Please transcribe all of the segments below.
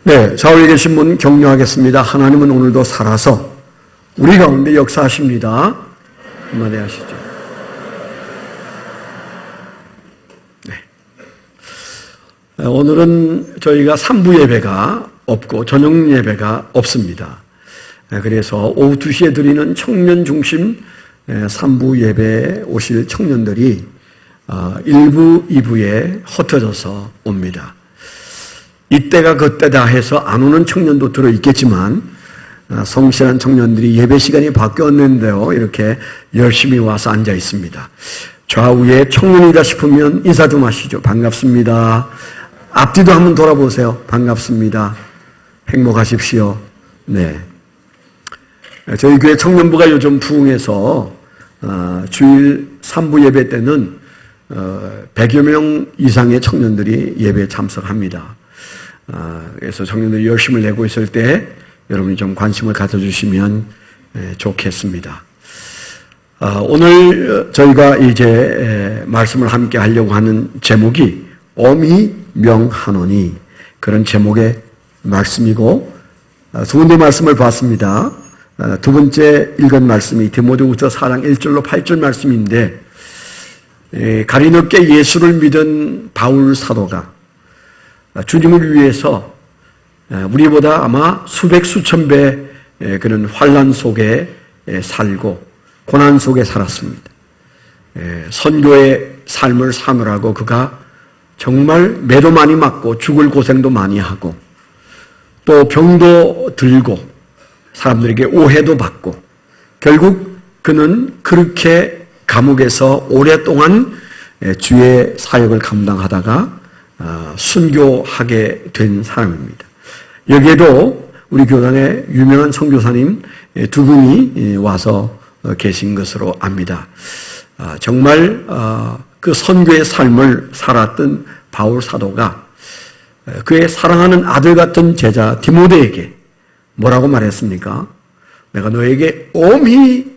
네, 좌우에 계신 분 격려하겠습니다. 하나님은 오늘도 살아서 우리 가운데 역사하십니다. 한마디 하시죠. 네. 오늘은 저희가 3부 예배가 없고 저녁 예배가 없습니다. 그래서 오후 2시에 드리는 청년 중심 3부 예배에 오실 청년들이 1부, 2부에 흩어져서 옵니다. 이때가 그때다 해서 안 오는 청년도 들어있겠지만 성실한 청년들이 예배 시간이 바뀌었는데요. 이렇게 열심히 와서 앉아 있습니다. 좌우에 청년이다 싶으면 인사 좀 하시죠. 반갑습니다. 앞뒤도 한번 돌아보세요. 반갑습니다. 행복하십시오. 네. 저희 교회 청년부가 요즘 부흥해서 주일 3부 예배 때는 100여 명 이상의 청년들이 예배에 참석합니다. 그래서 청년들이 열심을 내고 있을 때 여러분이 좀 관심을 가져주시면 좋겠습니다. 오늘 저희가 이제 말씀을 함께 하려고 하는 제목이 어미명하노니 그런 제목의 말씀이고 두 군데 말씀을 봤습니다. 두 번째 읽은 말씀이 디모데후서 4장 1절로 8절 말씀인데 가리늦게 예수를 믿은 바울 사도가 주님을 위해서 우리보다 아마 수백 수천 배 그런 환난 속에 살고 고난 속에 살았습니다. 선교의 삶을 사느라고 그가 정말 매도 많이 맞고 죽을 고생도 많이 하고 또 병도 들고 사람들에게 오해도 받고 결국 그는 그렇게 감옥에서 오랫동안 주의 사역을 감당하다가 순교하게 된 사람입니다. 여기에도 우리 교단의 유명한 선교사님 두 분이 와서 계신 것으로 압니다. 정말 그 선교의 삶을 살았던 바울 사도가 그의 사랑하는 아들 같은 제자 디모데에게 뭐라고 말했습니까? 내가 너에게 엄히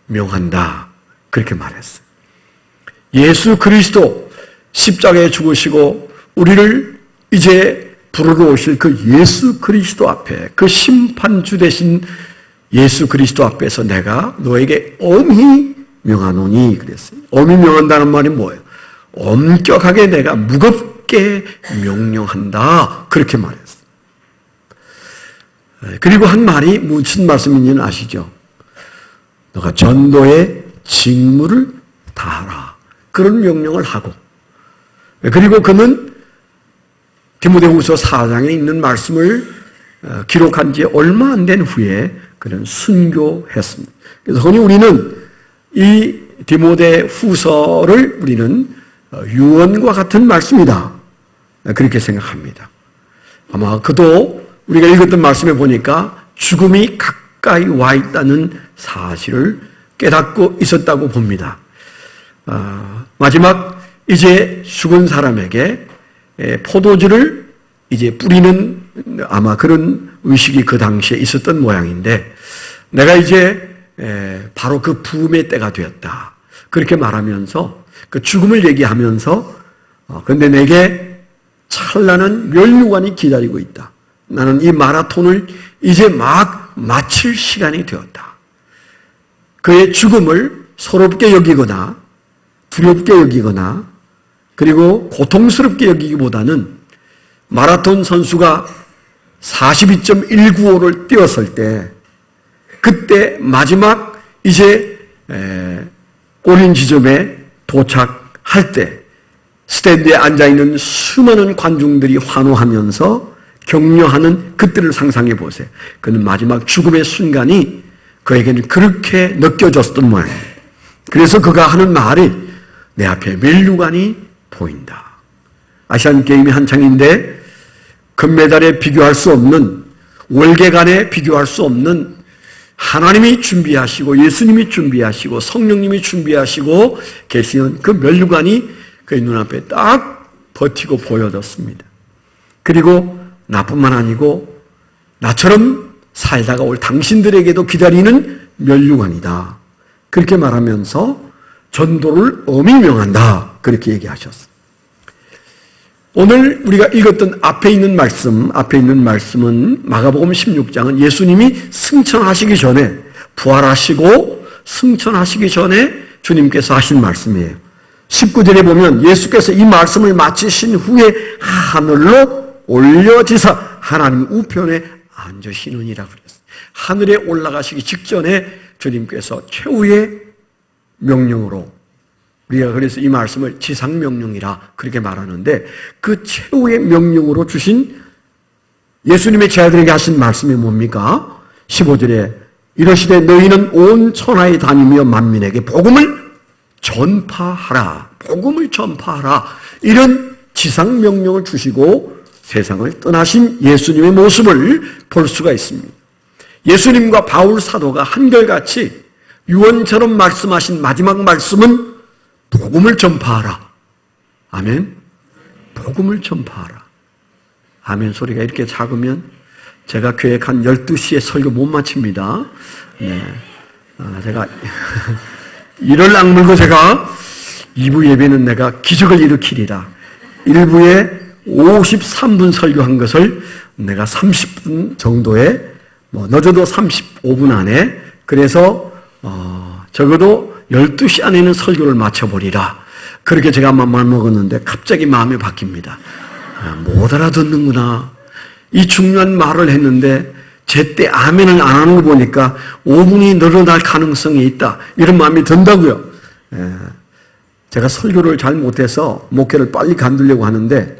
명한다. 그렇게 말했어요. 예수 그리스도 십자가에 죽으시고 우리를 이제 부르러 오실 그 예수 그리스도 앞에 그 심판주 되신 예수 그리스도 앞에서 내가 너에게 엄히 명하노니 그랬어요. 엄히 명한다는 말이 뭐예요? 엄격하게 내가 무겁게 명령한다. 그렇게 말했어요. 그리고 한 말이 무슨 말씀인지는 아시죠? 너가 전도의 직무를 다하라. 그런 명령을 하고 그리고 그는 디모데후서 4장에 있는 말씀을 기록한 지 얼마 안 된 후에 그는 순교했습니다. 그래서 흔히 우리는 이 디모데후서를 우리는 유언과 같은 말씀이다. 그렇게 생각합니다. 아마 그도 우리가 읽었던 말씀에 보니까 죽음이 가까이 와 있다는 사실을 깨닫고 있었다고 봅니다. 마지막 이제 죽은 사람에게 포도주를 이제 뿌리는 아마 그런 의식이 그 당시에 있었던 모양인데 내가 이제 바로 그 부음의 때가 되었다. 그렇게 말하면서 그 죽음을 얘기하면서 그런데 내게 찬란한 면류관이 기다리고 있다. 나는 이 마라톤을 이제 막 마칠 시간이 되었다. 그의 죽음을 서럽게 여기거나 두렵게 여기거나 그리고 고통스럽게 여기기보다는 마라톤 선수가 42.195를 뛰었을 때 그때 마지막 이제 골인 지점에 도착할 때 스탠드에 앉아있는 수많은 관중들이 환호하면서 격려하는 그때를 상상해 보세요. 그는 마지막 죽음의 순간이 그에게는 그렇게 느껴졌던 모양입니다. 그래서 그가 하는 말이 내 앞에 면류관이 보인다. 아시안게임이 한창인데 금메달에 비교할 수 없는 월계관에 비교할 수 없는 하나님이 준비하시고 예수님이 준비하시고 성령님이 준비하시고 계시는 그 면류관이 그의 눈앞에 딱 버티고 보여졌습니다. 그리고 나뿐만 아니고 나처럼 살다가 올 당신들에게도 기다리는 면류관이다. 그렇게 말하면서 전도를 엄히 명한다. 그렇게 얘기하셨어요. 오늘 우리가 읽었던 앞에 있는 말씀은 마가복음 16장은 예수님이 승천하시기 전에, 부활하시고 승천하시기 전에 주님께서 하신 말씀이에요. 19절에 보면 예수께서 이 말씀을 마치신 후에 하늘로 올려지사 하나님 우편에 앉으시느니라 그랬어요. 하늘에 올라가시기 직전에 주님께서 최후의 명령으로, 우리가 그래서 이 말씀을 지상명령이라 그렇게 말하는데, 그 최후의 명령으로 주신 예수님의 제자들에게 하신 말씀이 뭡니까? 15절에 이러시되 너희는 온 천하에 다니며 만민에게 복음을 전파하라. 복음을 전파하라. 이런 지상명령을 주시고 세상을 떠나신 예수님의 모습을 볼 수가 있습니다. 예수님과 바울 사도가 한결같이 유언처럼 말씀하신 마지막 말씀은 복음을 전파하라. 아멘. 복음을 전파하라. 아멘 소리가 이렇게 작으면 제가 계획한 12시에 설교 못 마칩니다. 네. 제가 이를 악물고 제가 2부 예배는 내가 기적을 일으키리라. 1부에 53분 설교한 것을 내가 30분 정도에, 늦어도 35분 안에, 그래서 적어도 12시 안에는 설교를 마쳐버리라. 그렇게 제가 한번 말먹었는데 갑자기 마음이 바뀝니다. 못 알아듣는구나. 이 중요한 말을 했는데 제때 아멘을 안 하는 거 보니까 5분이 늘어날 가능성이 있다. 이런 마음이 든다고요. 제가 설교를 잘 못해서 목회를 빨리 간두려고 하는데,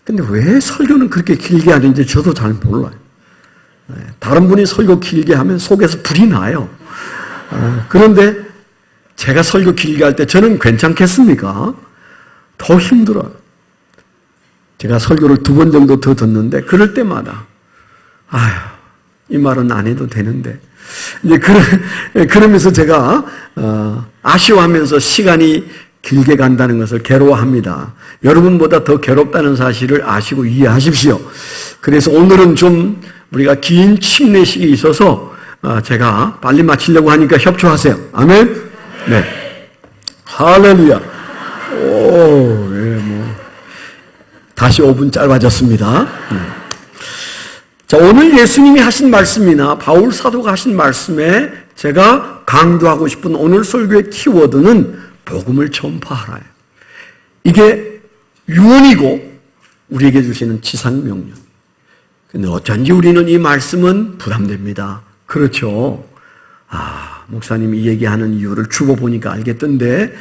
근데 왜 설교는 그렇게 길게 하는지 저도 잘 몰라요. 다른 분이 설교 길게 하면 속에서 불이 나요. 그런데 제가 설교 길게 할 때 저는 괜찮겠습니까? 더 힘들어요. 제가 설교를 2번 정도 더 듣는데 그럴 때마다 이 말은 안 해도 되는데, 이제 그러면서 제가 아쉬워하면서 시간이 길게 간다는 것을 괴로워합니다. 여러분보다 더 괴롭다는 사실을 아시고 이해하십시오. 그래서 오늘은 좀 우리가 긴 침례식이 있어서 제가 빨리 마치려고 하니까 협조하세요. 아멘? 네. 할렐루야. 다시 5분 짧아졌습니다. 자, 오늘 예수님이 하신 말씀이나 바울 사도가 하신 말씀에 제가 강조하고 싶은 오늘 설교의 키워드는 복음을 전파하라요. 이게 유언이고 우리에게 주시는 지상명령. 근데 어쩐지 우리는 이 말씀은 부담됩니다. 그렇죠. 목사님이 얘기하는 이유를 주보 보니까 알겠던데,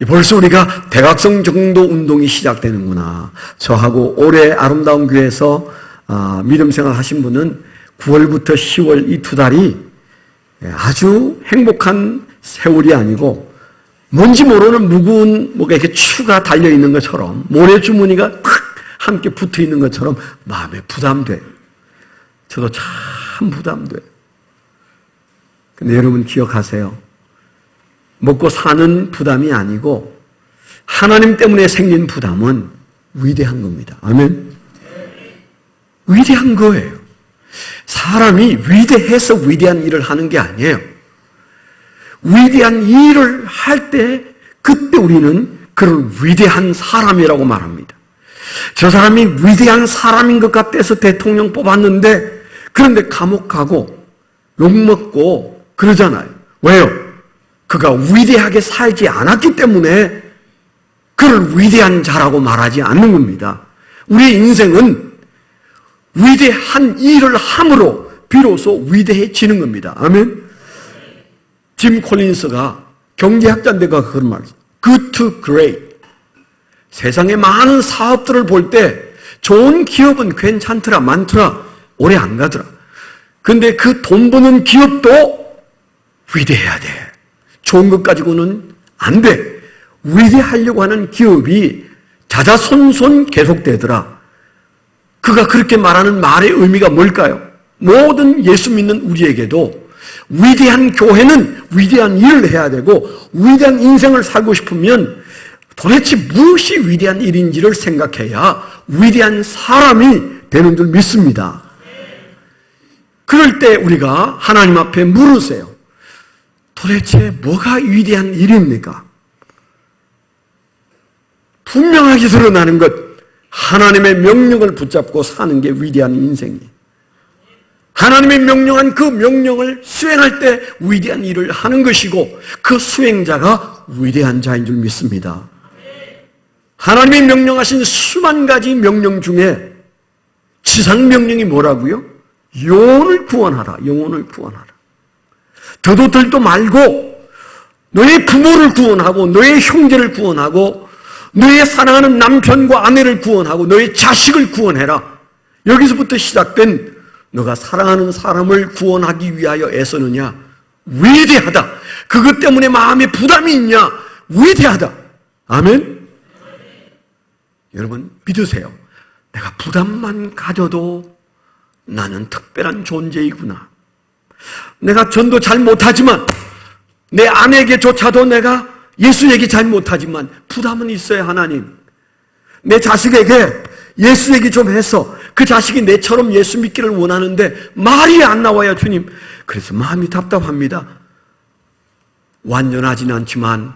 벌써 우리가 대각성 정도 운동이 시작되는구나. 저하고 올해 아름다운 교회에서 믿음 생활 하신 분은 9월부터 10월 이 2달이 아주 행복한 세월이 아니고 뭔지 모르는 무거운 뭐가 이렇게 추가 달려있는 것처럼, 모래주머니가 탁 함께 붙어 있는 것처럼 마음에 부담돼. 저도 참 부담돼. 근데 여러분 기억하세요. 먹고 사는 부담이 아니고 하나님 때문에 생긴 부담은 위대한 겁니다. 아멘. 위대한 거예요. 사람이 위대해서 위대한 일을 하는 게 아니에요. 위대한 일을 할 때 그때 우리는 그런 위대한 사람이라고 말합니다. 저 사람이 위대한 사람인 것 같아서 대통령 뽑았는데, 그런데 감옥 가고 욕먹고 그러잖아요. 왜요? 그가 위대하게 살지 않았기 때문에 그를 위대한 자라고 말하지 않는 겁니다. 우리의 인생은 위대한 일을 함으로 비로소 위대해지는 겁니다. 아멘. 짐 콜린스가 경제학자인데가 그런 말이죠. Good to great. 세상의 많은 사업들을 볼 때 좋은 기업은 괜찮더라, 많더라, 오래 안 가더라. 근데 그 돈 버는 기업도 위대해야 돼. 좋은 것 가지고는 안 돼. 위대하려고 하는 기업이 자자손손 계속되더라. 그가 그렇게 말하는 말의 의미가 뭘까요? 모든 예수 믿는 우리에게도 위대한 교회는 위대한 일을 해야 되고, 위대한 인생을 살고 싶으면 도대체 무엇이 위대한 일인지를 생각해야 위대한 사람이 되는 줄 믿습니다. 그럴 때 우리가 하나님 앞에 물으세요. 도대체 뭐가 위대한 일입니까? 분명하게 드러나는 것, 하나님의 명령을 붙잡고 사는 게 위대한 인생이에요. 하나님의 명령한 그 명령을 수행할 때 위대한 일을 하는 것이고 그 수행자가 위대한 자인 줄 믿습니다. 하나님이 명령하신 수만 가지 명령 중에 지상 명령이 뭐라고요? 영혼을 구원하라. 영혼을 구원하라. 더도 덜도 말고 너의 부모를 구원하고 너의 형제를 구원하고 너의 사랑하는 남편과 아내를 구원하고 너의 자식을 구원해라. 여기서부터 시작된 너가 사랑하는 사람을 구원하기 위하여 애쓰느냐? 위대하다. 그것 때문에 마음에 부담이 있냐? 위대하다. 아멘? 여러분 믿으세요. 내가 부담만 가져도 나는 특별한 존재이구나. 내가 전도 잘 못하지만 내 아내에게조차도 내가 예수 얘기 잘 못하지만 부담은 있어요. 하나님, 내 자식에게 예수 얘기 좀 해서 그 자식이 내처럼 예수 믿기를 원하는데 말이 안 나와요. 주님, 그래서 마음이 답답합니다. 완전하진 않지만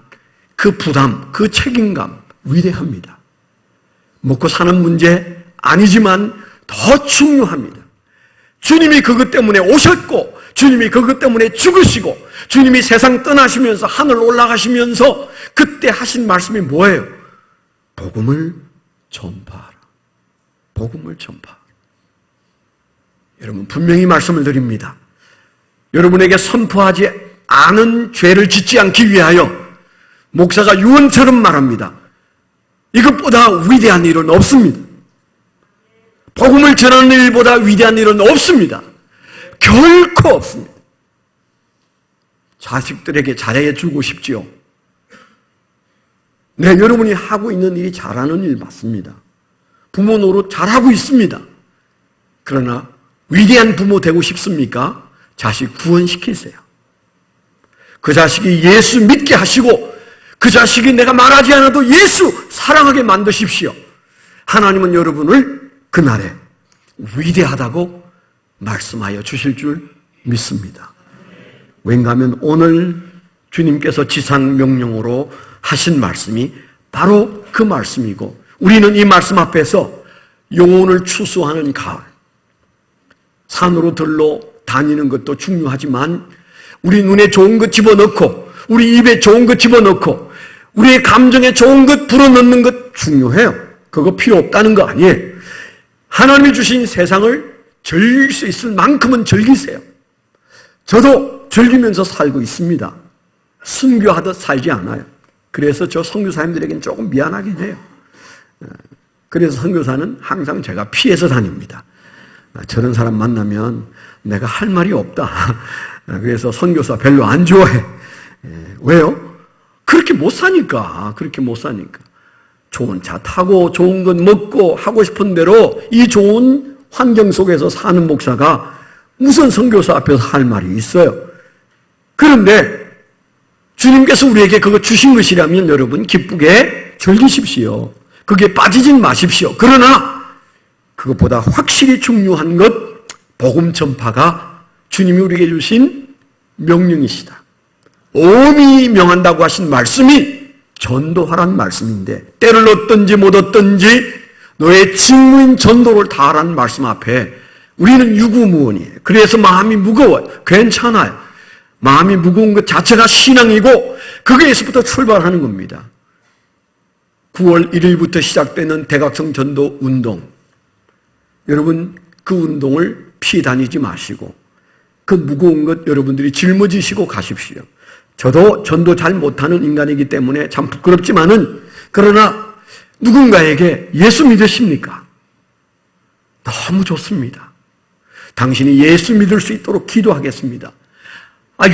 그 부담, 그 책임감 위대합니다. 먹고 사는 문제 아니지만 더 중요합니다. 주님이 그것 때문에 오셨고 주님이 그것 때문에 죽으시고 주님이 세상 떠나시면서 하늘 올라가시면서 그때 하신 말씀이 뭐예요? 복음을 전파하라. 복음을 전파하라. 여러분 분명히 말씀을 드립니다. 여러분에게 선포하지 않은 죄를 짓지 않기 위하여 목사가 유언처럼 말합니다. 이것보다 위대한 일은 없습니다. 복음을 전하는 일보다 위대한 일은 없습니다. 결코 없습니다. 자식들에게 잘해주고 싶지요. 네, 여러분이 하고 있는 일이 잘하는 일 맞습니다. 부모 노릇 잘하고 있습니다. 그러나 위대한 부모 되고 싶습니까? 자식 구원시키세요. 그 자식이 예수 믿게 하시고 그 자식이 내가 말하지 않아도 예수 사랑하게 만드십시오. 하나님은 여러분을 그날에 위대하다고 말씀하여 주실 줄 믿습니다. 왠가 하면 오늘 주님께서 지상 명령으로 하신 말씀이 바로 그 말씀이고 우리는 이 말씀 앞에서 영혼을 추수하는 가을, 산으로 들러 다니는 것도 중요하지만 우리 눈에 좋은 것 집어넣고 우리 입에 좋은 것 집어넣고 우리의 감정에 좋은 것 불어넣는 것 중요해요. 그거 필요 없다는 거 아니에요. 하나님이 주신 세상을 즐길 수 있을 만큼은 즐기세요. 저도 즐기면서 살고 있습니다. 순교하듯 살지 않아요. 그래서 저 선교사님들에게는 조금 미안하긴 해요. 그래서 선교사는 항상 제가 피해서 다닙니다. 저런 사람 만나면 내가 할 말이 없다. 그래서 선교사 별로 안 좋아해. 왜요? 그렇게 못 사니까. 그렇게 못 사니까. 좋은 차 타고 좋은 것 먹고 하고 싶은 대로 이 좋은 환경 속에서 사는 목사가 무슨 선교사 앞에서 할 말이 있어요. 그런데 주님께서 우리에게 그거 주신 것이라면 여러분 기쁘게 즐기십시오. 그게 빠지진 마십시오. 그러나 그것보다 확실히 중요한 것 복음 전파가 주님이 우리에게 주신 명령이시다. 엄히 명한다고 하신 말씀이 전도하라는 말씀인데 때를 얻든지 못 얻든지 너의 직무인 전도를 다하라는 말씀 앞에 우리는 유구무원이에요. 그래서 마음이 무거워요. 괜찮아요. 마음이 무거운 것 자체가 신앙이고 거기에서부터 출발하는 겁니다. 9월 1일부터 시작되는 대각성 전도 운동, 여러분 그 운동을 피해 다니지 마시고 그 무거운 것 여러분들이 짊어지시고 가십시오. 저도 전도 잘 못하는 인간이기 때문에 참 부끄럽지만은 그러나 누군가에게 예수 믿으십니까? 너무 좋습니다. 당신이 예수 믿을 수 있도록 기도하겠습니다.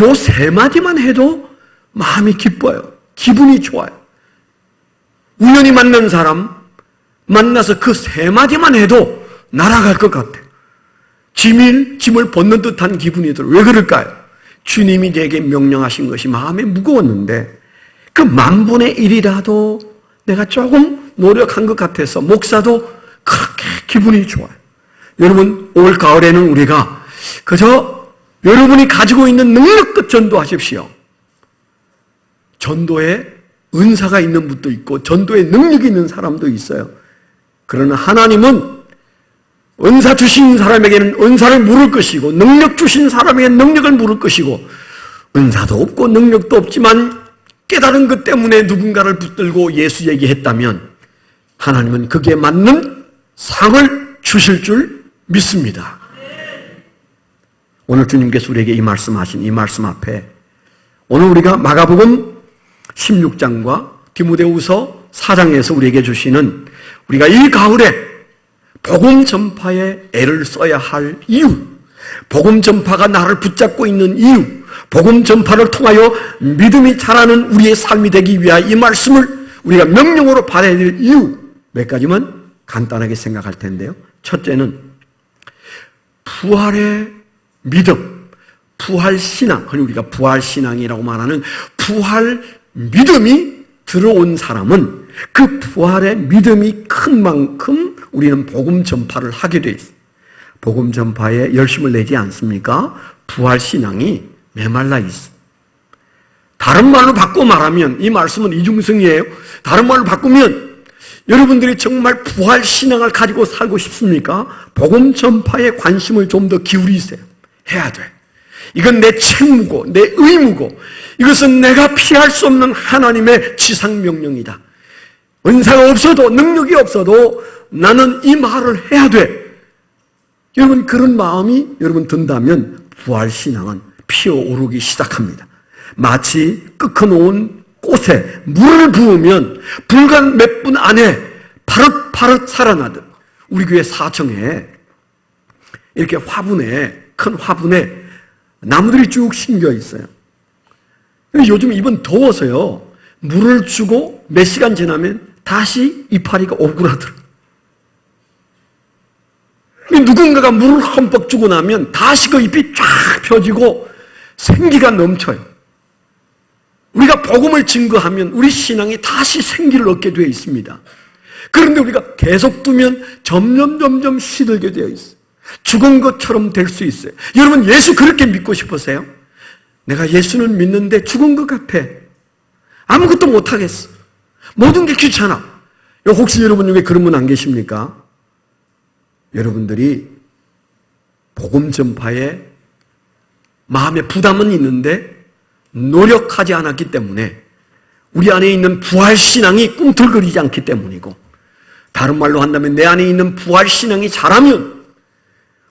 요 세 마디만 해도 마음이 기뻐요. 기분이 좋아요. 우연히 만난 사람 만나서 그 세 마디만 해도 날아갈 것 같아요. 짐을 벗는 듯한 기분이 들어요. 왜 그럴까요? 주님이 내게 명령하신 것이 마음에 무거웠는데 그 10,000분의 1이라도 내가 조금 노력한 것 같아서 목사도 그렇게 기분이 좋아요. 여러분 올 가을에는 우리가 그저 여러분이 가지고 있는 능력껏 전도하십시오. 전도에 은사가 있는 분도 있고 전도에 능력이 있는 사람도 있어요. 그러나 하나님은 은사 주신 사람에게는 은사를 물을 것이고 능력 주신 사람에게는 능력을 물을 것이고 은사도 없고 능력도 없지만 깨달은 것 때문에 누군가를 붙들고 예수 얘기했다면 하나님은 거기에 맞는 상을 주실 줄 믿습니다. 오늘 주님께서 우리에게 이 말씀하신 이 말씀 앞에 오늘 우리가 마가복음 16장과 디모데후서 4장에서 우리에게 주시는 우리가 이 가을에 복음 전파에 애를 써야 할 이유, 복음 전파가 나를 붙잡고 있는 이유, 복음 전파를 통하여 믿음이 자라는 우리의 삶이 되기 위하여 이 말씀을 우리가 명령으로 받아야 될 이유 몇 가지만 간단하게 생각할 텐데요. 첫째는 부활의 믿음, 부활신앙, 흔히 우리가 부활신앙이라고 말하는 부활 믿음이 들어온 사람은 그 부활의 믿음이 큰 만큼 우리는 복음 전파를 하게 돼 있어요. 복음 전파에 열심을 내지 않습니까? 부활신앙이 메말라 있어. 다른 말로 바꿔 말하면 이 말씀은 이중성이에요. 다른 말로 바꾸면 여러분들이 정말 부활신앙을 가지고 살고 싶습니까? 복음 전파에 관심을 좀 더 기울이세요. 해야 돼. 이건 내 책무고 내 의무고 이것은 내가 피할 수 없는 하나님의 지상명령이다. 은사가 없어도 능력이 없어도 나는 이 말을 해야 돼. 여러분 그런 마음이 여러분 든다면 부활신앙은 피어오르기 시작합니다. 마치 끄커놓은 꽃에 물을 부으면 불과 몇 분 안에 파릇파릇 살아나듯 우리 교회 사청에 이렇게 화분에 큰 화분에 나무들이 쭉 심겨 있어요. 요즘 이번 더워서요 물을 주고 몇 시간 지나면 다시 이파리가 오그라들어요. 누군가가 물을 흠뻑 주고 나면 다시 그 잎이 쫙 펴지고 생기가 넘쳐요. 우리가 복음을 증거하면 우리 신앙이 다시 생기를 얻게 되어 있습니다. 그런데 우리가 계속 두면 점점 시들게 되어 있어요. 죽은 것처럼 될 수 있어요. 여러분 예수 그렇게 믿고 싶으세요? 내가 예수는 믿는데 죽은 것 같아. 아무것도 못하겠어. 모든 게 귀찮아. 혹시 여러분 중에 그런 분 안 계십니까? 여러분들이 복음 전파에 마음의 부담은 있는데 노력하지 않았기 때문에 우리 안에 있는 부활신앙이 꿈틀거리지 않기 때문이고 다른 말로 한다면 내 안에 있는 부활신앙이 자라면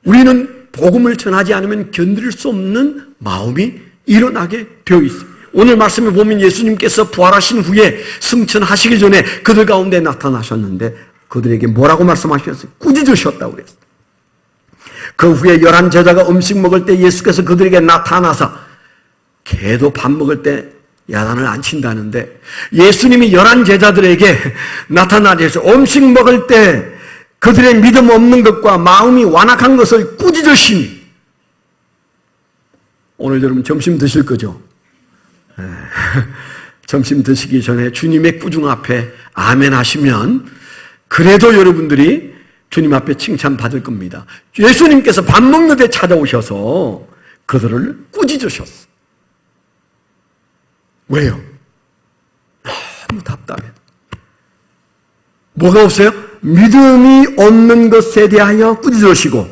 우리는 복음을 전하지 않으면 견딜 수 없는 마음이 일어나게 되어 있어요. 오늘 말씀에 보면 예수님께서 부활하신 후에 승천하시기 전에 그들 가운데 나타나셨는데 그들에게 뭐라고 말씀하셨어요? 꾸짖으셨다고 그랬어요. 그 후에 11 제자가 음식 먹을 때 예수께서 그들에게 나타나서 개도 밥 먹을 때 야단을 안 친다는데 예수님이 11 제자들에게 나타나셔서 음식 먹을 때 그들의 믿음 없는 것과 마음이 완악한 것을 꾸짖으시니 오늘 여러분 점심 드실 거죠? 점심 드시기 전에 주님의 꾸중 앞에 아멘 하시면 그래도 여러분들이 주님 앞에 칭찬받을 겁니다. 예수님께서 밥 먹는 데 찾아오셔서 그들을 꾸짖으셨어. 왜요? 너무 답답해. 뭐가 없어요? 믿음이 없는 것에 대하여 꾸짖으시고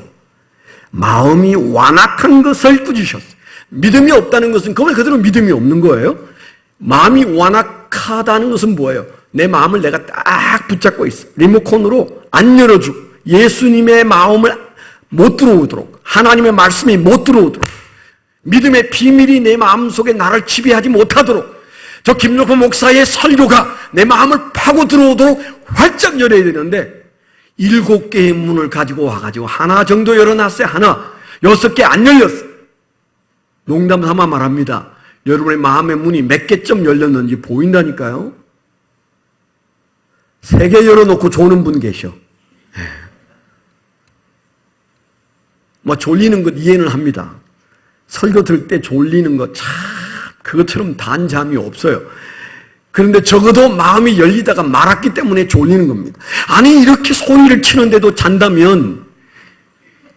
마음이 완악한 것을 꾸짖으셨어요. 믿음이 없다는 것은 그말 그대로 믿음이 없는 거예요. 마음이 완악하다는 것은 뭐예요? 내 마음을 내가 딱 붙잡고 있어. 리모컨으로 안 열어주고 예수님의 마음을 못 들어오도록 하나님의 말씀이 못 들어오도록 믿음의 비밀이 내 마음속에 나를 지배하지 못하도록 저 김용호 목사의 설교가 내 마음을 파고 들어오도록 활짝 열어야 되는데 7개의 문을 가지고 와가지고 하나 정도 열어놨어요. 하나. 6개 안 열렸어요. 농담 삼아 말합니다. 여러분의 마음의 문이 몇 개쯤 열렸는지 보인다니까요. 3개 열어놓고 조는 분 계셔. 뭐 졸리는 것 이해는 합니다. 설교 들을 때 졸리는 것 참 그것처럼 단잠이 없어요. 그런데 적어도 마음이 열리다가 말았기 때문에 졸리는 겁니다. 아니 이렇게 소리를 치는데도 잔다면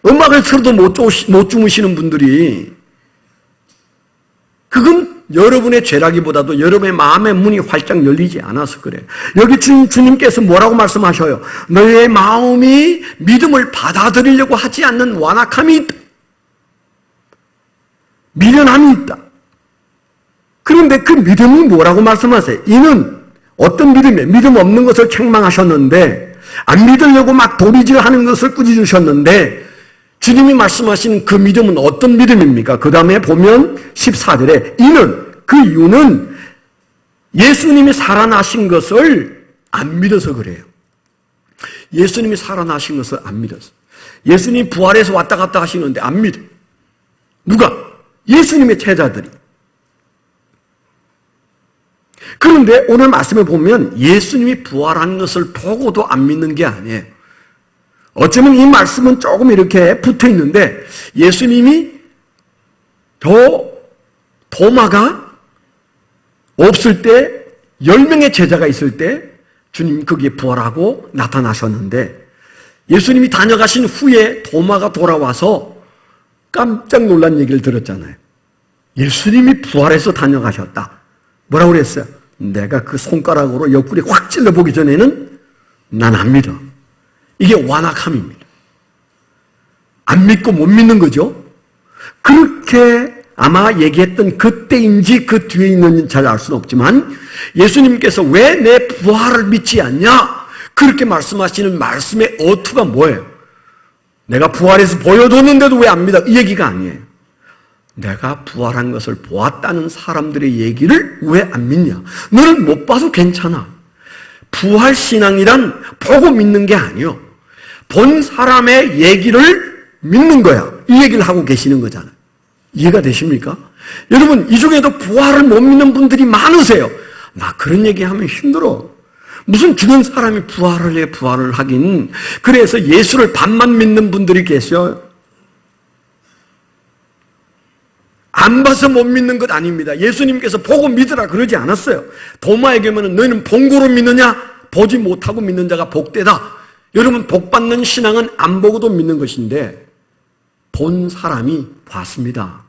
음악을 틀어도 못 주무시는 분들이 그건 여러분의 죄라기보다도 여러분의 마음의 문이 활짝 열리지 않아서 그래요. 여기 주님께서 뭐라고 말씀하셔요? 너의 마음이 믿음을 받아들이려고 하지 않는 완악함이 있다. 미련함이 있다. 그런데 그 믿음이 뭐라고 말씀하세요? 이는 어떤 믿음이에요? 믿음 없는 것을 책망하셨는데 안 믿으려고 막 도리질하는 것을 꾸짖으셨는데 주님이 말씀하신 그 믿음은 어떤 믿음입니까? 그 다음에 보면 14절에 이는 그 이유는 예수님이 살아나신 것을 안 믿어서 그래요. 예수님이 살아나신 것을 안 믿어서. 예수님이 부활해서 왔다 갔다 하시는데 안 믿어요. 누가? 예수님의 제자들이. 그런데 오늘 말씀을 보면 예수님이 부활한 것을 보고도 안 믿는 게 아니에요. 어쩌면 이 말씀은 조금 이렇게 붙어 있는데 예수님이 도마가 없을 때 10명의 제자가 있을 때 주님 거기에 부활하고 나타나셨는데 예수님이 다녀가신 후에 도마가 돌아와서 깜짝 놀란 얘기를 들었잖아요. 예수님이 부활해서 다녀가셨다. 뭐라고 그랬어요? 내가 그 손가락으로 옆구리 확 찔러보기 전에는 난 안 믿어. 이게 완악함입니다. 안 믿고 못 믿는 거죠. 그렇게 아마 얘기했던 그때인지 그 뒤에 있는지 잘 알 수는 없지만 예수님께서 왜 내 부활을 믿지 않냐? 그렇게 말씀하시는 말씀의 어투가 뭐예요? 내가 부활해서 보여줬는데도 왜 안 믿어? 이 얘기가 아니에요. 내가 부활한 것을 보았다는 사람들의 얘기를 왜 안 믿냐? 너는 못 봐도 괜찮아. 부활신앙이란 보고 믿는 게 아니요. 본 사람의 얘기를 믿는 거야. 이 얘기를 하고 계시는 거잖아요. 이해가 되십니까? 여러분, 이 중에도 부활을 못 믿는 분들이 많으세요. 나 그런 얘기하면 힘들어. 무슨 죽은 사람이 부활을 하긴. 그래서 예수를 반만 믿는 분들이 계셔요. 안 봐서 못 믿는 것 아닙니다. 예수님께서 보고 믿으라 그러지 않았어요. 도마에게는 너희는 본고로 믿느냐? 보지 못하고 믿는 자가 복되다. 여러분, 복받는 신앙은 안 보고도 믿는 것인데 본 사람이 봤습니다.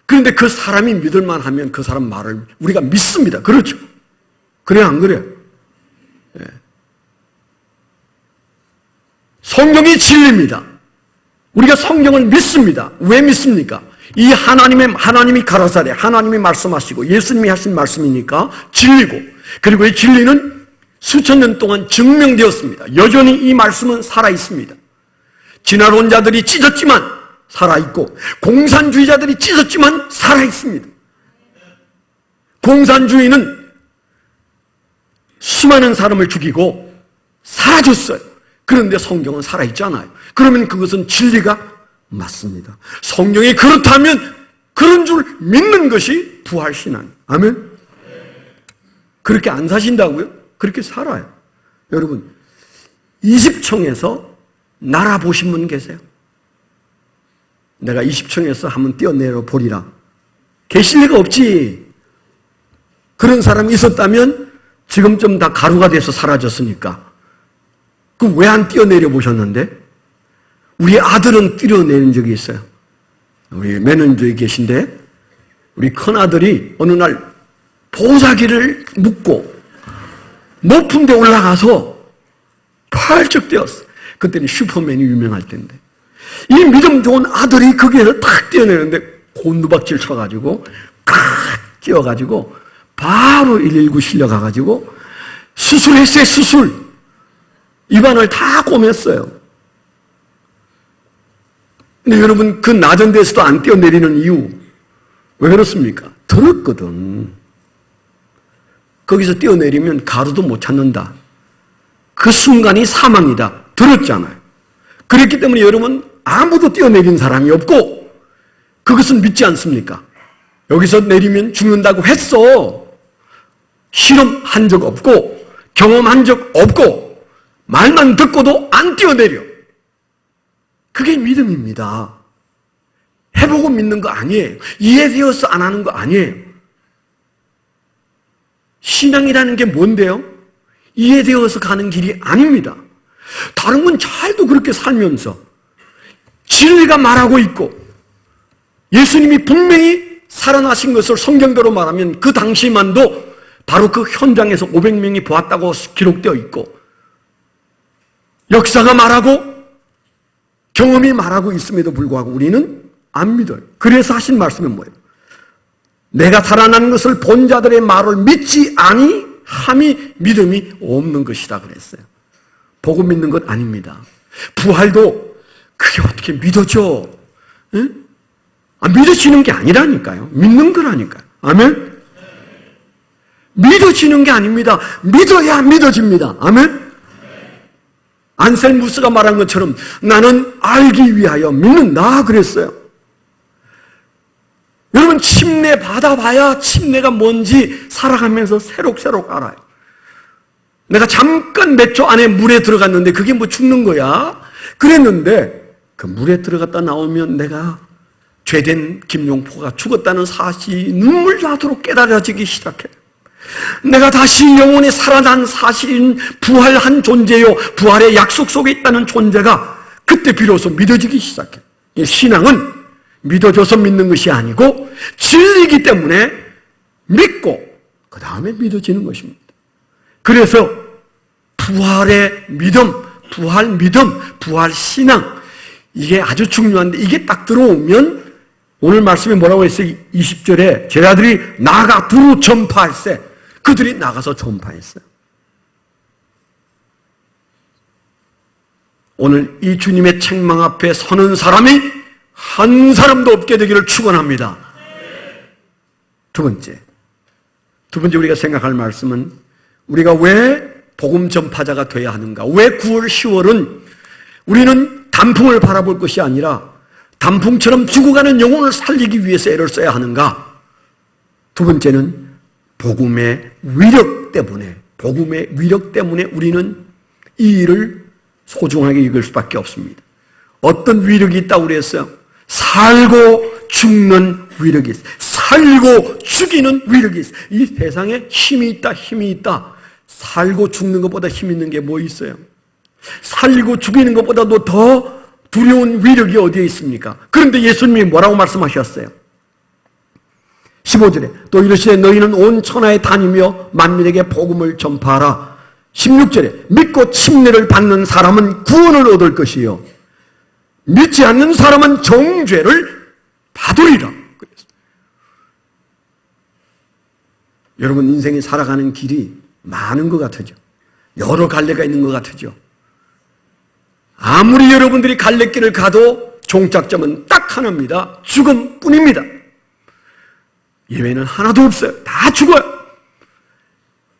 그런데 그 사람이 믿을만 하면 그 사람 말을 우리가 믿습니다. 그렇죠? 그래요, 안 그래요? 네. 성경이 진리입니다. 우리가 성경을 믿습니다. 왜 믿습니까? 이 하나님이 가라사대, 하나님이 말씀하시고 예수님이 하신 말씀이니까 진리고, 그리고 이 진리는 수천 년 동안 증명되었습니다. 여전히 이 말씀은 살아있습니다. 지나온 자들이 찢었지만 살아있고, 공산주의자들이 찢었지만 살아있습니다. 공산주의는 수많은 사람을 죽이고 사라졌어요. 그런데 성경은 살아있잖아요. 그러면 그것은 진리가 맞습니다. 성경이 그렇다면 그런 줄 믿는 것이 부활신앙. 아멘? 그렇게 안 사신다고요? 그렇게 살아요. 여러분, 20층에서 날아보신 분 계세요? 내가 20층에서 한번 뛰어내려 보리라. 계실 리가 없지. 그런 사람이 있었다면 지금쯤 다 가루가 돼서 사라졌으니까. 그 왜 안 뛰어내려 보셨는데? 우리 아들은 뛰어내린 적이 있어요. 우리 매너님들이 계신데 우리 큰아들이 어느 날 보자기를 묶고 높은 데 올라가서 펄쩍 뛰었어. 그때는 슈퍼맨이 유명할 때인데 이 믿음 좋은 아들이 거기에서 탁 뛰어내는데 곤두박질 쳐가지고 칵 뛰어가지고 바로 119 실려가가지고 수술했어요. 수술. 입안을 다 꼬맸어요. 근데 여러분, 그 낮은 데서도 안 뛰어내리는 이유 왜 그렇습니까? 들었거든. 거기서 뛰어내리면 가루도 못 찾는다. 그 순간이 사망이다. 들었잖아요. 그랬기 때문에 여러분, 아무도 뛰어내린 사람이 없고 그것은 믿지 않습니까? 여기서 내리면 죽는다고 했어. 실험한 적 없고 경험한 적 없고 말만 듣고도 안 뛰어내려. 그게 믿음입니다. 해보고 믿는 거 아니에요. 이해되어서 안 하는 거 아니에요. 신앙이라는 게 뭔데요? 이해되어서 가는 길이 아닙니다. 다른 건 잘도 그렇게 살면서 진리가 말하고 있고 예수님이 분명히 살아나신 것을 성경대로 말하면 그 당시만도 바로 그 현장에서 500명이 보았다고 기록되어 있고 역사가 말하고 경험이 말하고 있음에도 불구하고 우리는 안 믿어요. 그래서 하신 말씀은 뭐예요? 내가 살아나는 것을 본 자들의 말을 믿지 아니함이 믿음이 없는 것이다 그랬어요. 보고 믿는 것 아닙니다. 부활도 그게 어떻게 믿어져? 응? 믿어지는 게 아니라니까요. 믿는 거라니까요. 아멘? 믿어지는 게 아닙니다. 믿어야 믿어집니다. 아멘? 안셀무스가 말한 것처럼 나는 알기 위하여 믿는다 그랬어요. 여러분 침례 받아봐야 침례가 뭔지 살아가면서 새록새록 알아요. 내가 잠깐 몇 초 안에 물에 들어갔는데 그게 뭐 죽는 거야? 그랬는데 그 물에 들어갔다 나오면 내가 죄된 김용포가 죽었다는 사실이 눈물 나도록 깨달아지기 시작해요. 내가 다시 영원히 살아난 사실인 부활한 존재요, 부활의 약속 속에 있다는 존재가 그때 비로소 믿어지기 시작해요. 이 신앙은 믿어져서 믿는 것이 아니고 진리이기 때문에 믿고 그 다음에 믿어지는 것입니다. 그래서 부활의 믿음, 부활 믿음, 부활 신앙 이게 아주 중요한데 이게 딱 들어오면 오늘 말씀에 뭐라고 했어요? 20절에 제자들이 나가 두루 전파할세. 그들이 나가서 전파했어요. 오늘 이 주님의 책망 앞에 서는 사람이 한 사람도 없게 되기를 축원합니다. 두 번째 우리가 생각할 말씀은 우리가 왜 복음 전파자가 되어야 하는가? 왜 9월, 10월은 우리는 단풍을 바라볼 것이 아니라 단풍처럼 죽어가는 영혼을 살리기 위해서 애를 써야 하는가? 두 번째는 복음의 위력 때문에 우리는 이 일을 소중하게 여길 수밖에 없습니다. 어떤 위력이 있다고 그랬어요? 살고 죽는 위력이 있어요. 살고 죽이는 위력이 있어요. 이 세상에 힘이 있다. 살고 죽는 것보다 힘 있는 게 뭐 있어요? 살고 죽이는 것보다도 더 두려운 위력이 어디에 있습니까? 그런데 예수님이 뭐라고 말씀하셨어요? 15절에 또 이르시되 너희는 온 천하에 다니며 만민에게 복음을 전파하라. 16절에 믿고 침례를 받는 사람은 구원을 얻을 것이요 믿지 않는 사람은 정죄를 받으리라. 여러분 인생이 살아가는 길이 많은 것 같으죠. 여러 갈래가 있는 것 같으죠. 아무리 여러분들이 갈래길을 가도 종착점은 딱 하나입니다. 죽음뿐입니다. 예외는 하나도 없어요. 다 죽어요.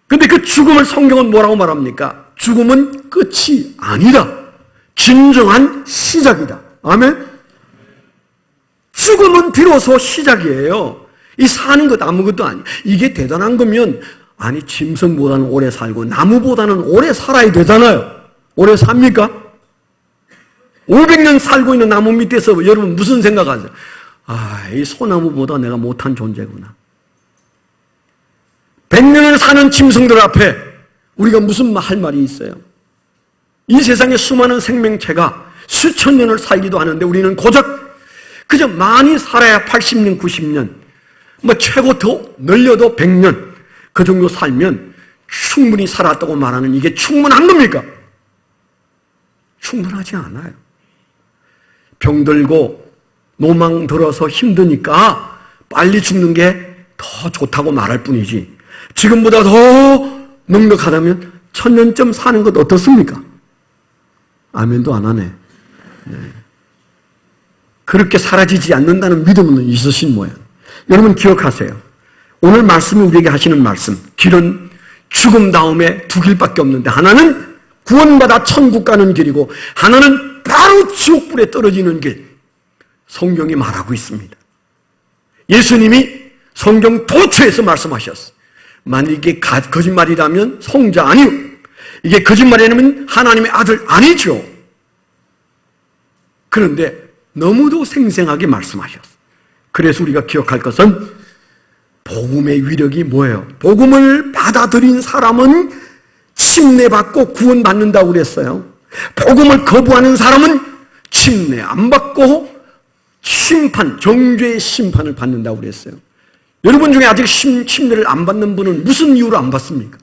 근데 그 죽음을 성경은 뭐라고 말합니까? 죽음은 끝이 아니다. 진정한 시작이다. 아멘? 죽음은 비로소 시작이에요. 이 사는 것 아무것도 아니에요. 이게 대단한 거면 아니 짐승보다는 오래 살고 나무보다는 오래 살아야 되잖아요. 오래 삽니까? 500년 살고 있는 나무 밑에서 여러분 무슨 생각하세요? 이 소나무보다 내가 못한 존재구나. 100년을 사는 짐승들 앞에 우리가 무슨 할 말이 있어요? 이 세상에 수많은 생명체가 수천 년을 살기도 하는데 우리는 고작 그저 많이 살아야 80년, 90년, 최고 더 늘려도 100년 그 정도 살면 충분히 살았다고 말하는 이게 충분한 겁니까? 충분하지 않아요. 병들고 노망 들어서 힘드니까 빨리 죽는 게 더 좋다고 말할 뿐이지 지금보다 더 넉넉하다면 1000년쯤 사는 것 어떻습니까? 아멘도 안 하네. 네. 그렇게 사라지지 않는다는 믿음은 있으신 모양. 여러분 기억하세요. 오늘 말씀이 우리에게 하시는 말씀, 길은 죽음 다음에 두 길밖에 없는데 하나는 구원받아 천국 가는 길이고 하나는 바로 지옥불에 떨어지는 길. 성경이 말하고 있습니다. 예수님이 성경 도처에서 말씀하셨어요. 만약 이게 거짓말이라면 성자 아니요. 이게 거짓말이라면 하나님의 아들 아니죠. 그런데 너무도 생생하게 말씀하셨어요. 그래서 우리가 기억할 것은 복음의 위력이 뭐예요? 복음을 받아들인 사람은 침례받고 구원받는다고 그랬어요. 복음을 거부하는 사람은 침례 안 받고 심판, 정죄의 심판을 받는다고 그랬어요. 여러분 중에 아직 침례를 안 받는 분은 무슨 이유로 안 받습니까?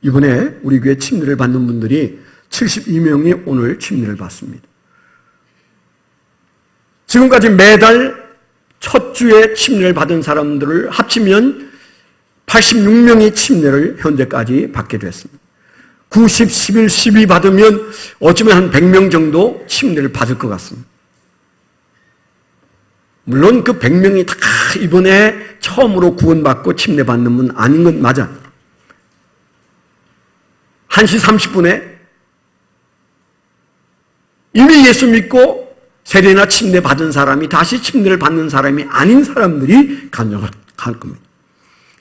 이번에 우리 교회 침례를 받는 분들이 72명이 오늘 침례를 받습니다. 지금까지 매달 첫 주에 침례를 받은 사람들을 합치면 86명이 침례를 현재까지 받게 됐습니다. 9, 10, 11, 12 받으면 어쩌면 한 100명 정도 침례를 받을 것 같습니다. 물론 그 100명이 다 이번에 처음으로 구원받고 침례받는 분 아닌 건 맞아. 1시 30분에 이미 예수 믿고 세례나 침례 받은 사람이 다시 침례를 받는 사람이 아닌 사람들이 간증할 겁니다.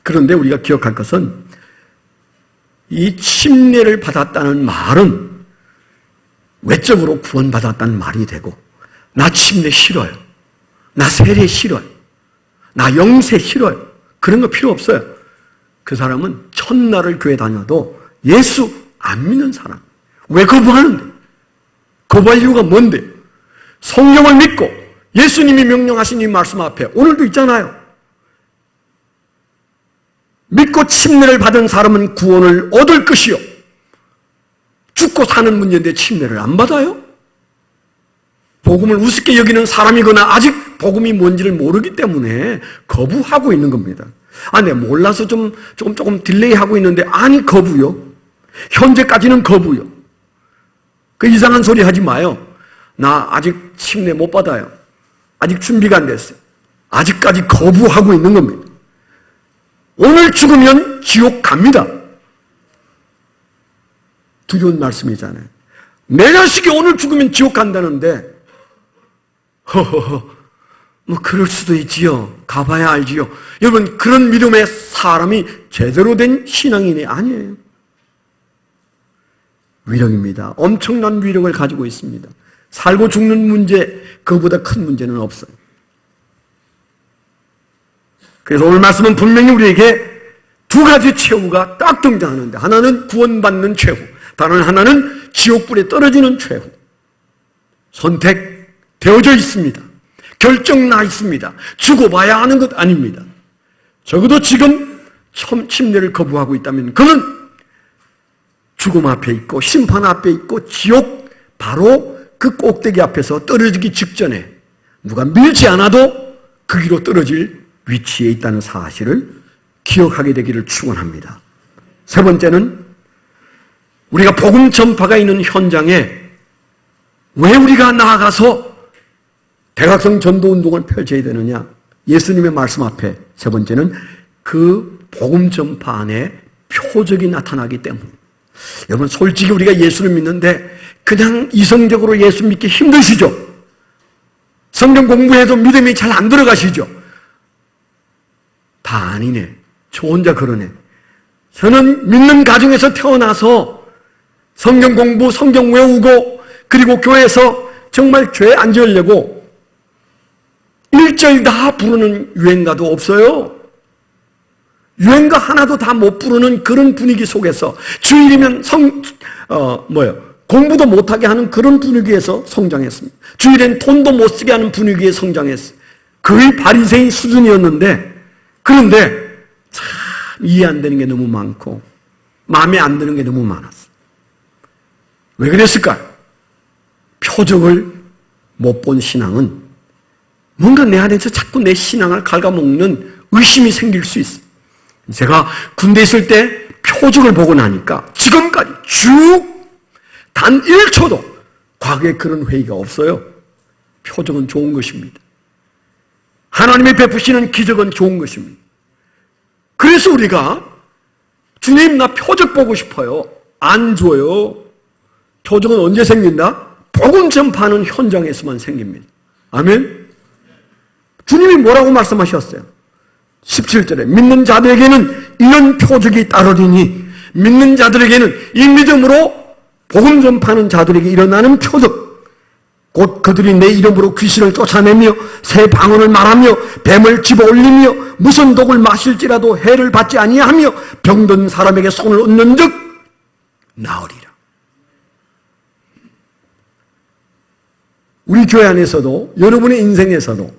그런데 우리가 기억할 것은 이 침례를 받았다는 말은 외적으로 구원받았다는 말이 되고, 나 침례 싫어요, 나 세례 싫어요, 나 영세 싫어요, 그런 거 필요 없어요. 그 사람은 첫날을 교회 다녀도 예수 안 믿는 사람. 왜 거부하는데? 거부할 이유가 뭔데? 성경을 믿고 예수님이 명령하신 이 말씀 앞에 오늘도 있잖아요. 믿고 침례를 받은 사람은 구원을 얻을 것이요, 죽고 사는 문제인데 침례를 안 받아요? 복음을 우습게 여기는 사람이거나 아직 복음이 뭔지를 모르기 때문에 거부하고 있는 겁니다. 내가 몰라서 조금 딜레이하고 있는데, 아니 거부요. 현재까지는 거부요. 그 이상한 소리 하지 마요. 나 아직 침례 못 받아요. 아직 준비가 안 됐어요. 아직까지 거부하고 있는 겁니다. 오늘 죽으면 지옥 갑니다. 두려운 말씀이잖아요. 내 자식이 오늘 죽으면 지옥 간다는데, 뭐 그럴 수도 있지요. 가봐야 알지요. 여러분, 그런 믿음의 사람이 제대로 된 신앙인이 아니에요. 위력입니다. 엄청난 위력을 가지고 있습니다. 살고 죽는 문제, 그보다 큰 문제는 없어요. 그래서 오늘 말씀은 분명히 우리에게 두 가지 최후가 딱 등장하는데, 하나는 구원받는 최후, 다른 하나는 지옥불에 떨어지는 최후. 선택되어져 있습니다. 결정 나 있습니다. 죽어봐야 하는 것 아닙니다. 적어도 지금 침례를 거부하고 있다면 그는 죽음 앞에 있고 심판 앞에 있고 지옥 바로 그 꼭대기 앞에서 떨어지기 직전에 누가 밀지 않아도 그 길로 떨어질 위치에 있다는 사실을 기억하게 되기를 축원합니다. 세 번째는 우리가 복음 전파가 있는 현장에 왜 우리가 나아가서 대각성 전도운동을 펼쳐야 되느냐? 예수님의 말씀 앞에 세 번째는 그 복음 전파 안에 표적이 나타나기 때문입니다. 여러분, 솔직히 우리가 예수를 믿는데 그냥 이성적으로 예수 믿기 힘드시죠? 성경 공부해도 믿음이 잘 안 들어가시죠? 다 아니네. 저 혼자 그러네. 저는 믿는 가정에서 태어나서 성경 공부, 성경 외우고, 그리고 교회에서 정말 죄 안 지으려고 1절 다 부르는 유행가도 없어요. 유행가 하나도 다 못 부르는 그런 분위기 속에서 주일이면 공부도 못하게 하는 그런 분위기에서 성장했습니다. 주일엔 돈도 못 쓰게 하는 분위기에 성장했어요. 거의 바리새인 수준이었는데, 그런데 참 이해 안 되는 게 너무 많고 마음에 안 드는 게 너무 많았어요. 왜 그랬을까요? 표적을 못 본 신앙은 뭔가 내 안에서 자꾸 내 신앙을 갉아먹는 의심이 생길 수 있어요. 제가 군대에 있을 때 표적을 보고 나니까 지금까지 쭉 단 1초도 과거에 그런 회의가 없어요. 표적은 좋은 것입니다. 하나님이 베푸시는 기적은 좋은 것입니다. 그래서 우리가 주님, 나 표적 보고 싶어요. 안 줘요. 표적은 언제 생긴다? 복음 전파하는 현장에서만 생깁니다. 아멘? 주님이 뭐라고 말씀하셨어요? 17절에 믿는 자들에게는 이런 표적이 따르리니, 믿는 자들에게는 이 믿음으로 복음 전파하는 자들에게 일어나는 표적, 곧 그들이 내 이름으로 귀신을 쫓아내며 새 방언을 말하며 뱀을 집어올리며 무슨 독을 마실지라도 해를 받지 아니하며 병든 사람에게 손을 얹는 즉 나으리라. 우리 교회 안에서도 여러분의 인생에서도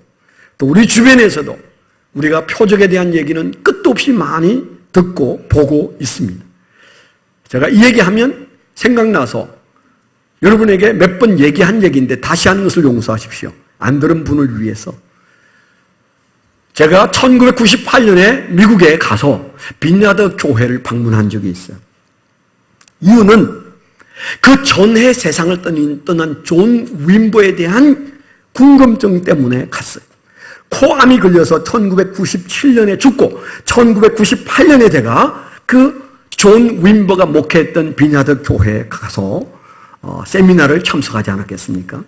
또 우리 주변에서도 우리가 표적에 대한 얘기는 끝도 없이 많이 듣고 보고 있습니다. 제가 이 얘기하면 생각나서 여러분에게 몇 번 얘기한 얘기인데 다시 하는 것을 용서하십시오. 안 들은 분을 위해서. 제가 1998년에 미국에 가서 빈야드 교회를 방문한 적이 있어요. 이유는 그 전해 세상을 떠난 존 윈버에 대한 궁금증 때문에 갔어요. 코암이 걸려서 1997년에 죽고 1998년에 제가 그 존 윈버가 목회했던 빈야드 교회에 가서 세미나를 참석하지 않았겠습니까?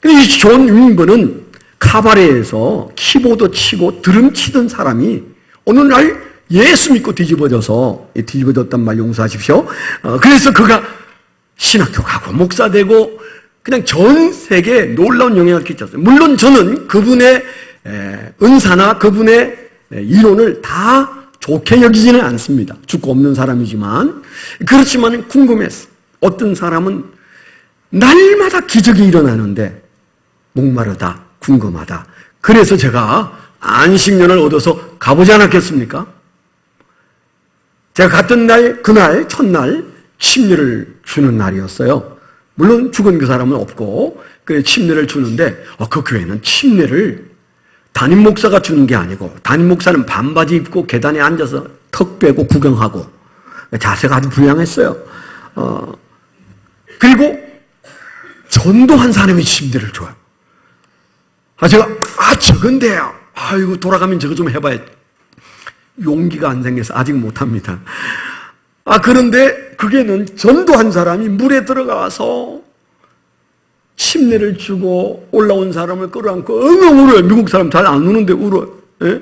이 존 윈버는 카바레에서 키보드 치고 드럼 치던 사람이 어느 날 예수 믿고 뒤집어졌단 말 용서하십시오. 그래서 그가 신학교 가고 목사 되고 그냥 전 세계에 놀라운 영향을 끼쳤어요. 물론 저는 그분의 은사나 그분의 이론을 다 좋게 여기지는 않습니다. 죽고 없는 사람이지만. 그렇지만 궁금했어요. 어떤 사람은 날마다 기적이 일어나는데 목마르다, 궁금하다. 그래서 제가 안식년을 얻어서 가보지 않았겠습니까? 제가 갔던 날, 그날, 첫날 침례를 주는 날이었어요. 물론 죽은 그 사람은 없고 그 침례를 주는데 그 교회는 침례를 담임 목사가 주는 게 아니고 담임 목사는 반바지 입고 계단에 앉아서 턱 빼고 구경하고 자세가 아주 불량했어요. 그리고 전도한 사람이 침례를 줘요. 제가 저건데요. 이거 돌아가면 저거 좀 해봐야 용기가 안 생겨서 아직 못합니다. 그런데 그게는 전도한 사람이 물에 들어가서 침례를 주고 올라온 사람을 끌어안고 엉엉 울어요. 미국 사람 잘 안 우는데 울어요. 예?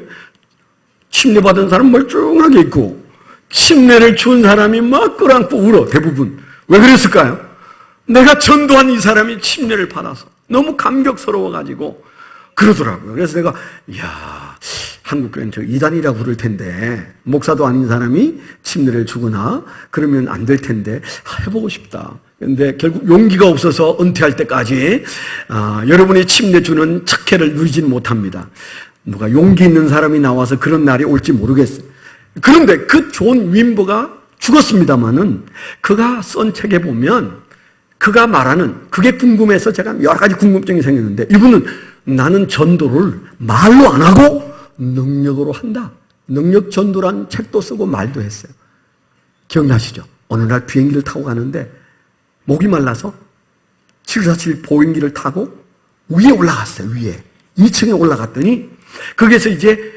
침례 받은 사람 멀쩡하게 있고 침례를 준 사람이 막 끌어안고 울어. 대부분. 왜 그랬을까요? 내가 전도한 이 사람이 침례를 받아서 너무 감격스러워가지고 그러더라고요. 그래서 내가 한국교회는 저 이단이라고 부를 텐데 목사도 아닌 사람이 침례를 주거나 그러면 안 될 텐데 해보고 싶다. 그런데 결국 용기가 없어서 은퇴할 때까지 여러분이 침례 주는 특혜를 누리지는 못합니다. 누가 용기 있는 사람이 나와서 그런 날이 올지 모르겠어요. 그런데 그 존 윈버가 죽었습니다마는 그가 쓴 책에 보면 그가 말하는 그게 궁금해서 제가 여러 가지 궁금증이 생겼는데 이분은 나는 전도를 말로 안 하고 능력으로 한다. 능력 전도란 책도 쓰고 말도 했어요. 기억나시죠? 어느 날 비행기를 타고 가는데 목이 말라서 747 보행기를 타고 위에 올라갔어요. 위에 2층에 올라갔더니 거기에서 이제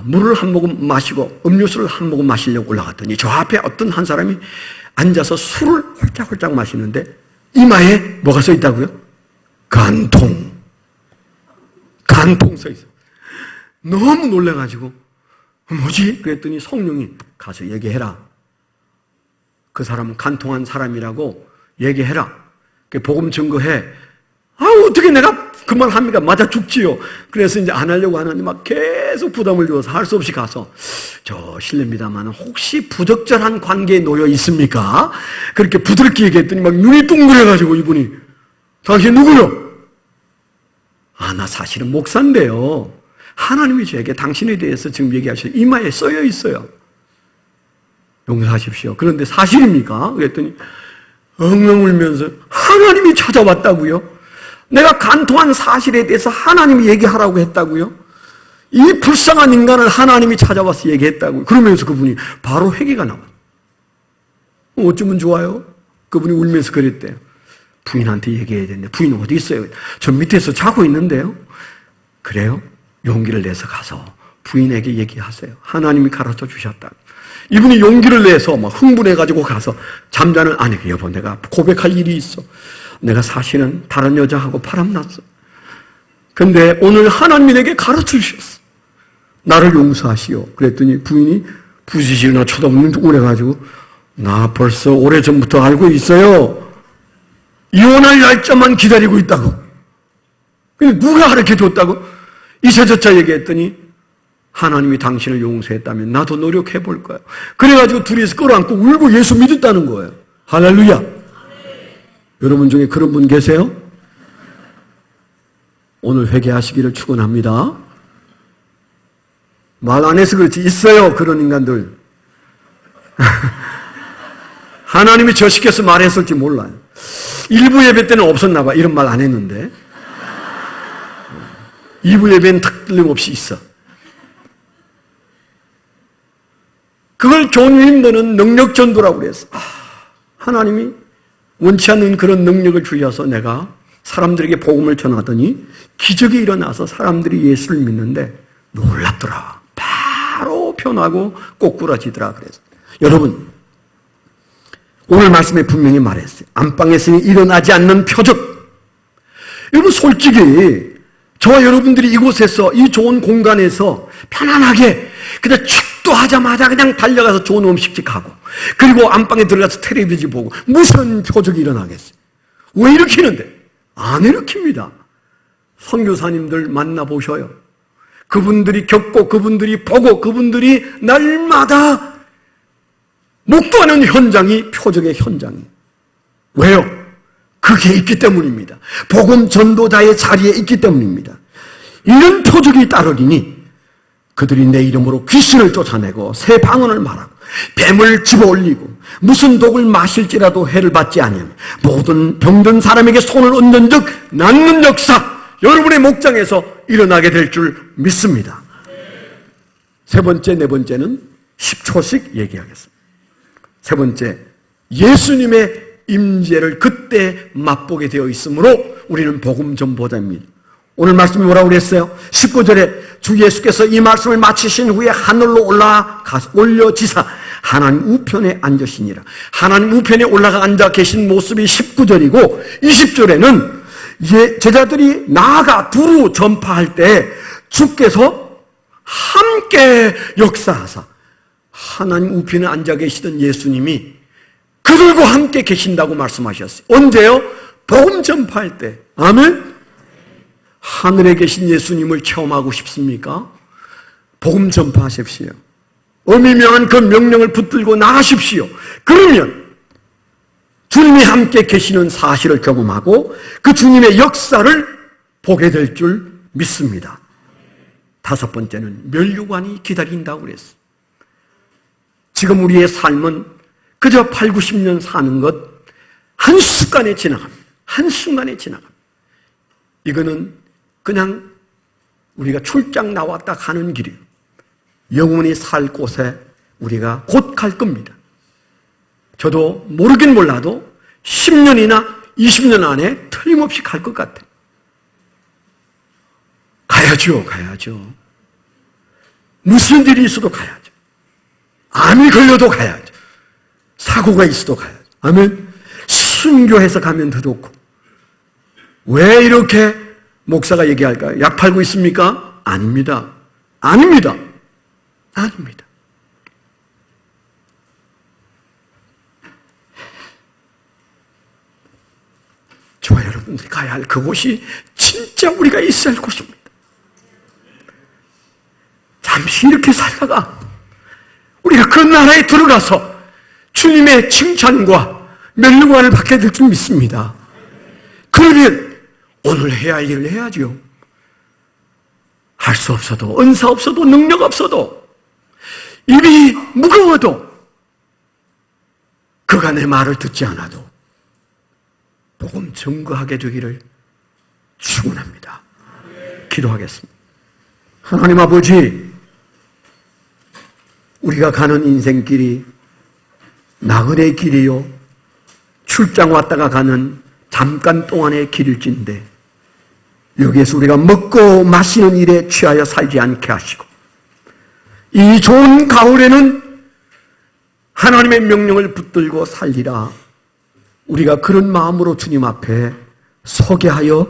물을 한 모금 마시고 음료수를 한 모금 마시려고 올라갔더니 저 앞에 어떤 한 사람이 앉아서 술을 홀짝홀짝 마시는데 이마에 뭐가 써 있다고요? 간통 써 있어요. 너무 놀라가지고 뭐지? 그랬더니 성령이 가서 얘기해라. 그 사람은 간통한 사람이라고 얘기해라. 복음 증거해. 어떻게 내가 그 말 합니까? 맞아 죽지요. 그래서 이제 안 하려고 하는데 막 계속 부담을 줘서 할 수 없이 가서 실례입니다만 혹시 부적절한 관계에 놓여 있습니까? 그렇게 부드럽게 얘기했더니 막 눈이 둥그래가지고 이분이 당신 누구요? 나 사실은 목사인데요. 하나님이 저에게 당신에 대해서 지금 얘기하셔서 이마에 써여 있어요. 용서하십시오. 그런데 사실입니까? 그랬더니 엉엉 울면서 하나님이 찾아왔다고요? 내가 간통한 사실에 대해서 하나님이 얘기하라고 했다고요? 이 불쌍한 인간을 하나님이 찾아와서 얘기했다고요? 그러면서 그분이 바로 회개가 나와요. 어쩌면 좋아요? 그분이 울면서 그랬대요. 부인한테 얘기해야 되는데 부인 어디 있어요? 저 밑에서 자고 있는데요. 그래요? 용기를 내서 가서 부인에게 얘기하세요. 하나님이 가르쳐 주셨다. 이분이 용기를 내서 막 흥분해가지고 가서 잠자는 아내에게 여보 내가 고백할 일이 있어. 내가 사실은 다른 여자하고 바람났어. 근데 오늘 하나님이 내게 가르쳐 주셨어. 나를 용서하시오. 그랬더니 부인이 부지런히 쳐다보면 우울해가지고 나 벌써 오래전부터 알고 있어요. 이혼할 날짜만 기다리고 있다고. 근데 누가 가르쳐 줬다고? 이사저차 얘기했더니 하나님이 당신을 용서했다면 나도 노력해 볼 거야. 그래가지고 둘이서 끌어안고 울고 예수 믿었다는 거예요. 할렐루야. 여러분 중에 그런 분 계세요? 오늘 회개하시기를 축원합니다. 말 안 해서 그렇지 있어요 그런 인간들. 하나님이 저 시켜서 말했을지 몰라요. 일부 예배 때는 없었나 봐. 이런 말 안 했는데 2부 예배는 틀림없이 있어. 그걸 존 윈더는 능력 전도라고 그랬어. 하나님이 원치 않는 그런 능력을 주셔서 내가 사람들에게 복음을 전하더니 기적이 일어나서 사람들이 예수를 믿는데 놀랍더라. 바로 변하고 꼬꾸라지더라 그랬어. 여러분, 오늘 말씀에 분명히 말했어요. 안방에서 일어나지 않는 표적. 여러분, 솔직히 저와 여러분들이 이곳에서 이 좋은 공간에서 편안하게 그냥 축도하자마자 그냥 달려가서 좋은 음식집 가고 그리고 안방에 들어가서 텔레비전 보고 무슨 표적이 일어나겠어요? 왜 일으키는데? 안 일으킵니다. 선교사님들 만나보셔요. 그분들이 겪고 그분들이 보고 그분들이 날마다 목도하는 현장이 표적의 현장이에요. 왜요? 그게 있기 때문입니다. 복음 전도자의 자리에 있기 때문입니다. 이런 표적이 따르리니 그들이 내 이름으로 귀신을 쫓아내고 새 방언을 말하고 뱀을 집어올리고 무슨 독을 마실지라도 해를 받지 아니하며 모든 병든 사람에게 손을 얹는 즉 낫는 역사 여러분의 목장에서 일어나게 될 줄 믿습니다. 세 번째, 네 번째는 10초씩 얘기하겠습니다. 세 번째, 예수님의 임재를 그때 맛보게 되어 있으므로 우리는 복음 전보자입니다. 오늘 말씀이 뭐라고 그랬어요? 19절에 주 예수께서 이 말씀을 마치신 후에 하늘로 올려지사 하나님 우편에 앉으시니라. 하나님 우편에 올라가 앉아 계신 모습이 19절이고 20절에는 제자들이 나아가 두루 전파할 때 주께서 함께 역사하사 하나님 우편에 앉아 계시던 예수님이 그들과 함께 계신다고 말씀하셨어요. 언제요? 복음 전파할 때. 아멘? 하늘에 계신 예수님을 체험하고 싶습니까? 복음 전파하십시오. 어미명한 그 명령을 붙들고 나가십시오. 그러면 주님이 함께 계시는 사실을 경험하고 그 주님의 역사를 보게 될 줄 믿습니다. 다섯 번째는 면류관이 기다린다고 그랬어요. 지금 우리의 삶은 그저 8, 90년 사는 것 한순간에 지나갑니다. 한순간에 지나갑니다. 이거는 그냥 우리가 출장 나왔다 가는 길이에요. 영원히 살 곳에 우리가 곧 갈 겁니다. 저도 모르긴 몰라도 10년이나 20년 안에 틀림없이 갈 것 같아요. 가야죠. 무슨 일이 있어도 가야죠. 암이 걸려도 가야죠. 사고가 있어도 가야죠. 아멘. 순교해서 가면 더 좋고. 왜 이렇게 목사가 얘기할까요? 약 팔고 있습니까? 아닙니다. 저와 여러분들이 가야 할 그곳이 진짜 우리가 있어야 할 곳입니다. 잠시 이렇게 살다가 우리가 그 나라에 들어가서 주님의 칭찬과 면류관을 받게 될 줄 믿습니다. 그러면 오늘 해야 할 일을 해야죠. 할 수 없어도, 은사 없어도, 능력 없어도, 입이 무거워도, 그가 내 말을 듣지 않아도 복음 증거하게 되기를 축원합니다. 기도하겠습니다. 하나님 아버지, 우리가 가는 인생길이 나그네 길이요, 출장 왔다가 가는 잠깐 동안의 길일진데 여기에서 우리가 먹고 마시는 일에 취하여 살지 않게 하시고 이 좋은 가을에는 하나님의 명령을 붙들고 살리라. 우리가 그런 마음으로 주님 앞에 서게 하여